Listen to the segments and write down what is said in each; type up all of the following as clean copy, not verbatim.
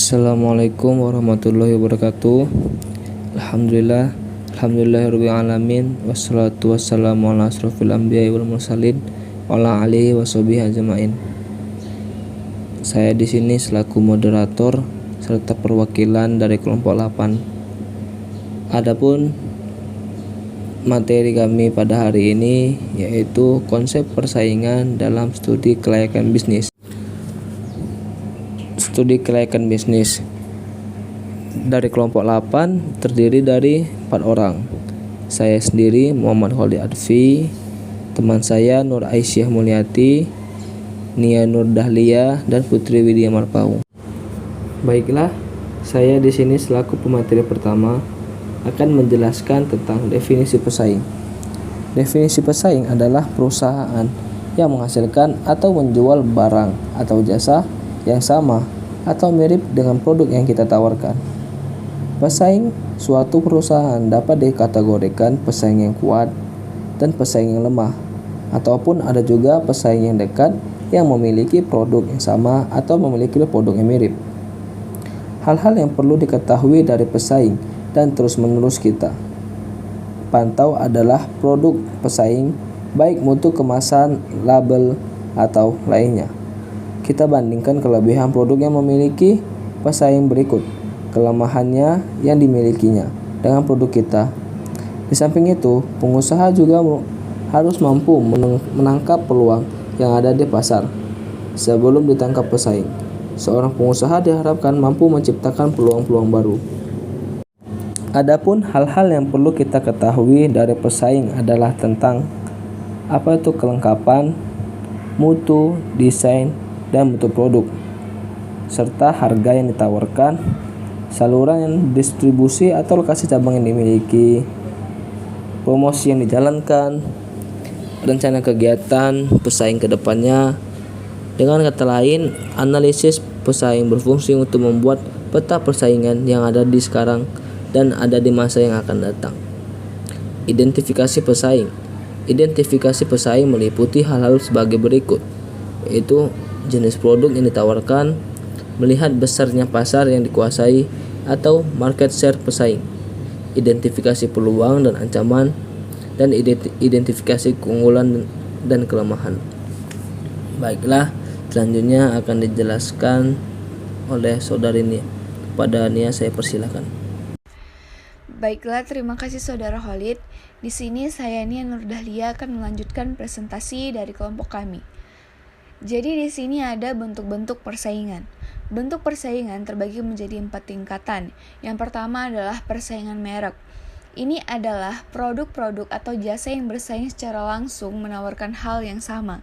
Assalamualaikum warahmatullahi wabarakatuh. Alhamdulillahirabbil alamin wassalatu wassalamu ala asrofil anbiya'i wal mursalin wa ala alihi washabihi ajmain. Saya di sini selaku moderator serta perwakilan dari kelompok 8. Adapun materi kami pada hari ini yaitu konsep persaingan dalam studi kelayakan bisnis. Studi kelayakan bisnis dari kelompok 8 terdiri dari 4 orang. Saya sendiri Muhammad Khalid Adfi, teman saya Nur Aisyah Mulyati, Nia Nur Dahlia, dan Putri Widya Marpau. Baiklah, saya di sini selaku pemateri pertama akan menjelaskan tentang definisi pesaing. Definisi pesaing adalah perusahaan yang menghasilkan atau menjual barang atau jasa yang sama atau mirip dengan produk yang kita tawarkan. Pesaing suatu perusahaan dapat dikategorikan pesaing yang kuat dan pesaing yang lemah, ataupun ada juga pesaing yang dekat yang memiliki produk yang sama atau memiliki produk yang mirip. Hal-hal yang perlu diketahui dari pesaing dan terus-menerus kita pantau adalah produk pesaing, baik mutu kemasan, label, atau lainnya. Kita bandingkan kelebihan produk yang memiliki pesaing berikut, kelemahannya yang dimilikinya dengan produk kita. Di samping itu, pengusaha juga harus mampu menangkap peluang yang ada di pasar sebelum ditangkap pesaing. Seorang pengusaha diharapkan mampu menciptakan peluang-peluang baru. Adapun hal-hal yang perlu kita ketahui dari pesaing adalah tentang kelengkapan, mutu, desain, dan mutu produk, serta harga yang ditawarkan, saluran distribusi atau lokasi cabang yang dimiliki, promosi yang dijalankan, rencana kegiatan pesaing ke depannya. Dengan kata lain, analisis pesaing berfungsi untuk membuat peta persaingan yang ada di sekarang dan ada di masa yang akan datang. Identifikasi pesaing. Identifikasi pesaing meliputi hal-hal sebagai berikut, yaitu jenis produk yang ditawarkan, melihat besarnya pasar yang dikuasai atau market share pesaing, identifikasi peluang dan ancaman, dan identifikasi keunggulan dan kelemahan. Baiklah, selanjutnya akan dijelaskan oleh saudari Nia. Pada Nia saya persilakan. Baiklah, terima kasih Saudara Khalid. Di sini saya Nia Nur Dahlia akan melanjutkan presentasi dari kelompok kami. Jadi di sini ada bentuk-bentuk persaingan. Bentuk persaingan terbagi menjadi 4 tingkatan. Yang pertama adalah persaingan merek. Ini adalah produk-produk atau jasa yang bersaing secara langsung menawarkan hal yang sama.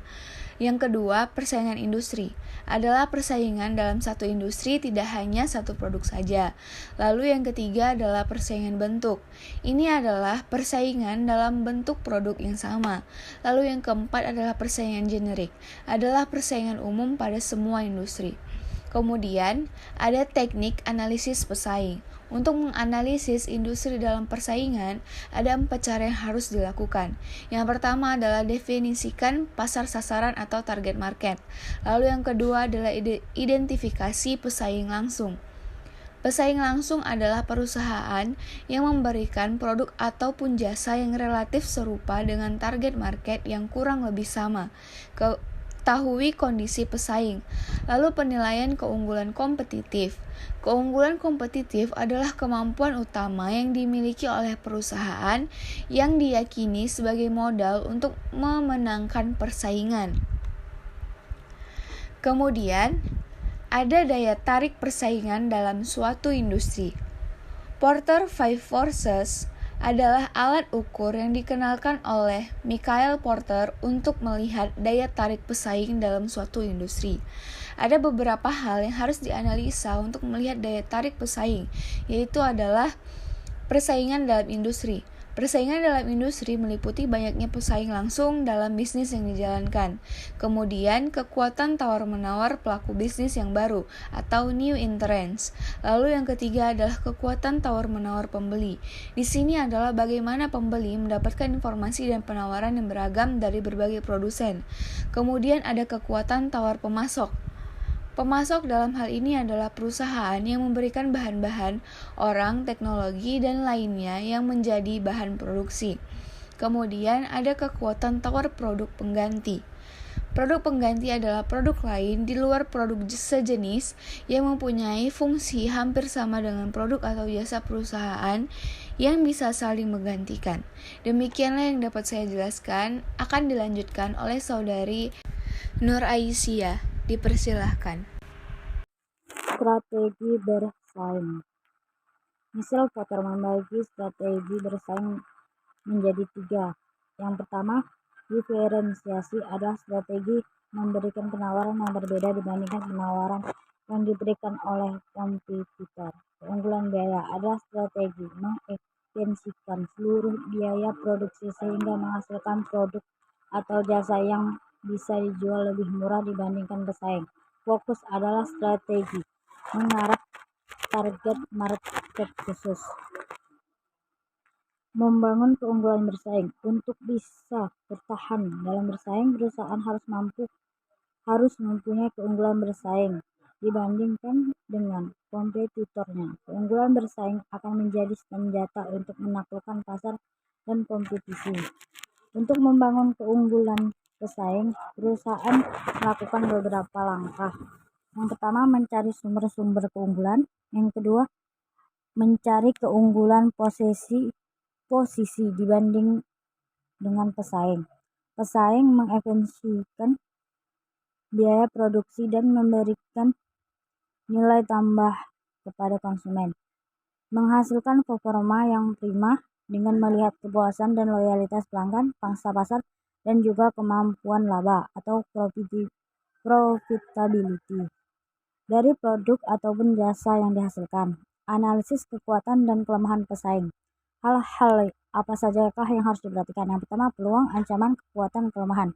Yang kedua, persaingan industri. Adalah persaingan dalam satu industri, tidak hanya satu produk saja. Lalu yang ketiga adalah persaingan bentuk. Ini adalah persaingan dalam bentuk produk yang sama. Lalu yang keempat adalah persaingan generik. Adalah persaingan umum pada semua industri. Kemudian, ada teknik analisis pesaing. Untuk menganalisis industri dalam persaingan, ada 4 cara yang harus dilakukan. Yang pertama adalah definisikan pasar sasaran atau target market. Lalu yang kedua adalah identifikasi pesaing langsung. Pesaing langsung adalah perusahaan yang memberikan produk ataupun jasa yang relatif serupa dengan target market yang kurang lebih sama. Ketahui kondisi pesaing. Lalu penilaian keunggulan kompetitif. Keunggulan kompetitif adalah kemampuan utama yang dimiliki oleh perusahaan yang diyakini sebagai modal untuk memenangkan persaingan. Kemudian, ada daya tarik persaingan dalam suatu industri. Porter 5 Forces adalah alat ukur yang dikenalkan oleh Michael Porter untuk melihat daya tarik pesaing dalam suatu industri. Ada beberapa hal yang harus dianalisa untuk melihat daya tarik pesaing, yaitu adalah persaingan dalam industri. Persaingan dalam industri meliputi banyaknya pesaing langsung dalam bisnis yang dijalankan. Kemudian, kekuatan tawar-menawar pelaku bisnis yang baru atau new entrants. Lalu yang ketiga adalah kekuatan tawar-menawar pembeli. Di sini adalah bagaimana pembeli mendapatkan informasi dan penawaran yang beragam dari berbagai produsen. Kemudian ada kekuatan tawar pemasok. Pemasok dalam hal ini adalah perusahaan yang memberikan bahan-bahan, orang, teknologi, dan lainnya yang menjadi bahan produksi. Kemudian ada kekuatan tawar produk pengganti. Produk pengganti adalah produk lain di luar produk sejenis yang mempunyai fungsi hampir sama dengan produk atau jasa perusahaan yang bisa saling menggantikan. Demikianlah yang dapat saya jelaskan, akan dilanjutkan oleh saudari Nur Aisyah. Dipersilahkan. Strategi bersaing. Misal Potter membagi strategi bersaing menjadi 3. Yang pertama, diferensiasi adalah strategi memberikan penawaran yang berbeda dibandingkan penawaran yang diberikan oleh kompetitor. Keunggulan biaya adalah strategi mengefisiensikan seluruh biaya produksi sehingga menghasilkan produk atau jasa yang bisa dijual lebih murah dibandingkan pesaing. Fokus adalah strategi mengarah target market khusus. Membangun keunggulan bersaing. Untuk bisa bertahan dalam bersaing, perusahaan harus mempunyai keunggulan bersaing dibandingkan dengan kompetitornya. Keunggulan bersaing akan menjadi senjata untuk menaklukkan pasar dan kompetisi. Untuk membangun keunggulan bersaing, perusahaan melakukan beberapa langkah. Yang pertama, mencari sumber-sumber keunggulan. Yang kedua, mencari keunggulan posisi dibanding dengan pesaing. Pesaing mengefisiensikan biaya produksi dan memberikan nilai tambah kepada konsumen. Menghasilkan performa yang prima dengan melihat kepuasan dan loyalitas pelanggan, pangsa pasar, dan juga kemampuan laba atau profitability dari produk ataupun jasa yang dihasilkan. Analisis kekuatan dan kelemahan pesaing. Hal-hal apa sajakah yang harus diperhatikan? Yang pertama, peluang, ancaman, kekuatan, kelemahan.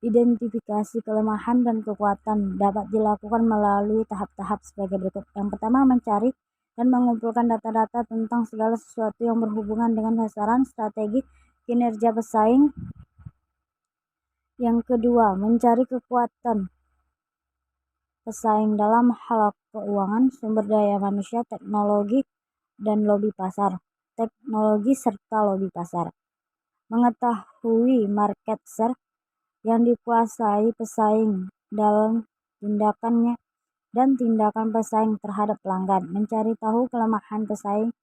Identifikasi kelemahan dan kekuatan dapat dilakukan melalui tahap-tahap sebagai berikut. Yang pertama, mencari dan mengumpulkan data-data tentang segala sesuatu yang berhubungan dengan sasaran, strategi, kinerja pesaing. Yang kedua, mencari kekuatan pesaing dalam hal keuangan, sumber daya manusia, teknologi, dan lobi pasar. Teknologi serta lobi pasar. Mengetahui market share yang dikuasai pesaing dalam tindakannya dan tindakan pesaing terhadap pelanggan. Mencari tahu kelemahan pesaing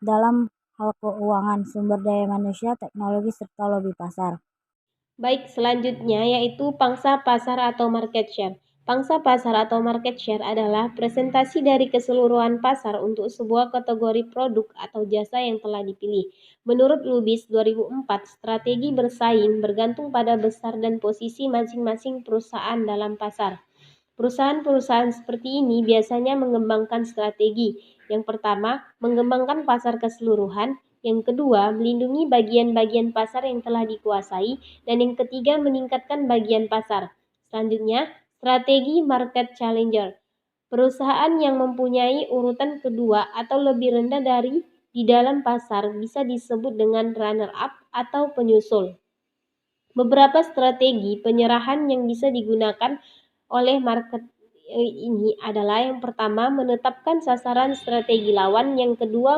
dalam hal keuangan, sumber daya manusia, teknologi, serta lobi pasar. Baik, selanjutnya yaitu pangsa pasar atau market share. Pangsa pasar atau market share adalah presentasi dari keseluruhan pasar untuk sebuah kategori produk atau jasa yang telah dipilih. Menurut Lubis 2004, strategi bersaing bergantung pada besar dan posisi masing-masing perusahaan dalam pasar. Perusahaan-perusahaan seperti ini biasanya mengembangkan strategi. Yang pertama, mengembangkan pasar keseluruhan. Yang kedua, melindungi bagian-bagian pasar yang telah dikuasai. Dan yang ketiga, meningkatkan bagian pasar. Selanjutnya, strategi market challenger. Perusahaan yang mempunyai urutan kedua atau lebih rendah dari di dalam pasar bisa disebut dengan runner-up atau penyusul. Beberapa strategi penyerahan yang bisa digunakan oleh market ini adalah yang pertama, menetapkan sasaran strategi lawan, yang kedua,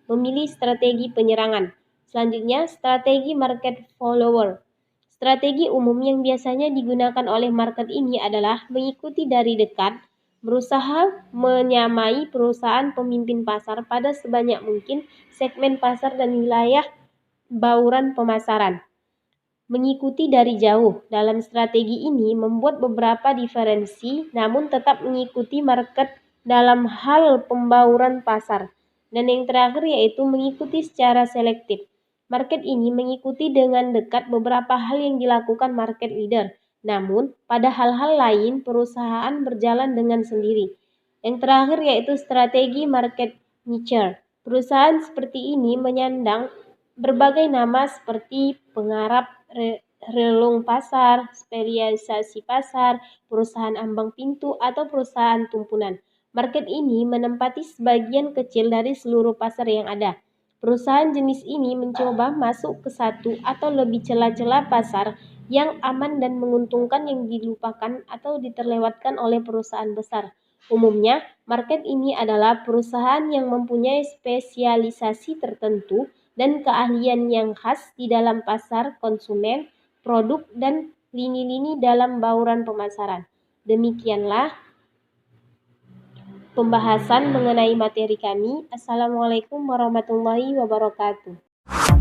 memilih strategi penyerangan. Selanjutnya, strategi market follower. Strategi umum yang biasanya digunakan oleh market ini adalah mengikuti dari dekat, berusaha menyamai perusahaan pemimpin pasar pada sebanyak mungkin segmen pasar dan wilayah bauran pemasaran. Mengikuti dari jauh. Dalam strategi ini membuat beberapa diferensi namun tetap mengikuti market dalam hal pembauran pasar. Dan yang terakhir yaitu mengikuti secara selektif. Market ini mengikuti dengan dekat beberapa hal yang dilakukan market leader. Namun pada hal-hal lain perusahaan berjalan dengan sendiri. Yang terakhir yaitu strategi market niche. Perusahaan seperti ini menyandang berbagai nama seperti penggarap relung pasar, spesialisasi pasar, perusahaan ambang pintu, atau perusahaan tumpunan. Market ini menempati sebagian kecil dari seluruh pasar yang ada. Perusahaan jenis ini mencoba masuk ke satu atau lebih celah-celah pasar yang aman dan menguntungkan yang dilupakan atau diterlewatkan oleh perusahaan besar. Umumnya, market ini adalah perusahaan yang mempunyai spesialisasi tertentu dan keahlian yang khas di dalam pasar konsumen, produk, dan lini-lini dalam bauran pemasaran. Demikianlah pembahasan mengenai materi kami. Assalamualaikum warahmatullahi wabarakatuh.